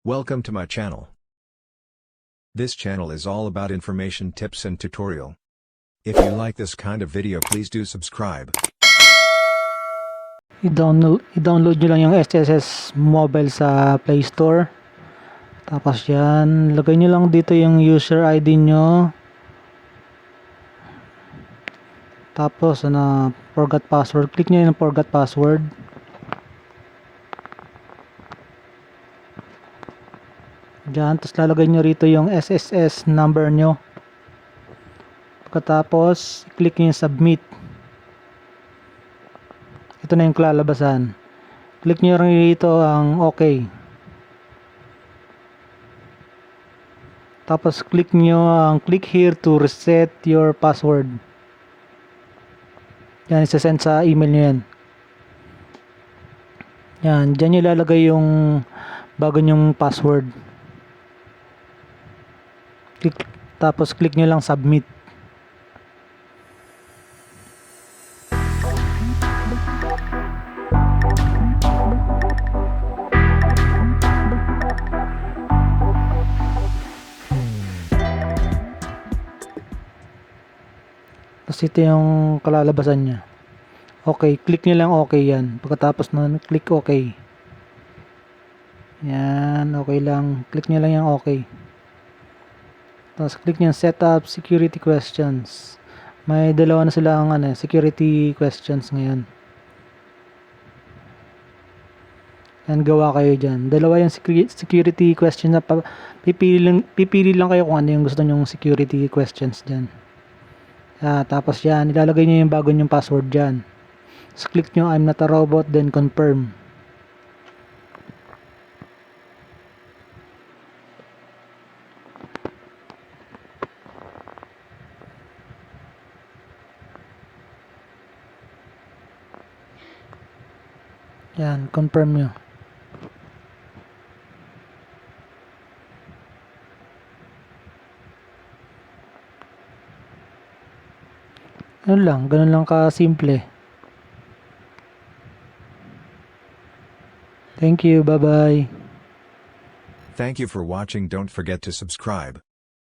Welcome to my channel. This channel is all about information tips and tutorial. If you like this kind of video, please do subscribe. I-download nyo lang yung SSS mobile sa Play Store. Tapos yan, lagay nyo lang dito yung user ID nyo. Tapos forgot password. Click nyo yung forgot password. Diyan, tapos lalagay nyo rito yung SSS number nyo. Pagkatapos, click nyo yung submit. Ito na yung lalabasan. Click nyo rin rito ang OK. Tapos click nyo ang click here to reset your password. Yan, isa-send sa email nyo yan. Yan, dyan nyo lalagay yung bago nyong password. Tapos click nyo lang submit. Tapos ito yung kalalabasan nya. Okay, click nyo lang okay yan. Pagkatapos nun, click okay. Yan, okay lang. Click nyo lang yung okay. Tapos click nyo set up security questions. May dalawa na sila ang security questions ngayon. Yan, gawa kayo dyan. Dalawa yung security questions na pipili lang kayo kung ano yung gusto nyong security questions dyan. Tapos yan, ilalagay nyo yung bago nyong password dyan. Tapos click nyo I'm not a robot, then confirm. Yan, confirm nyo. Ganun lang ka-simple. Thank you, bye-bye. Thank you for watching. Don't forget to subscribe.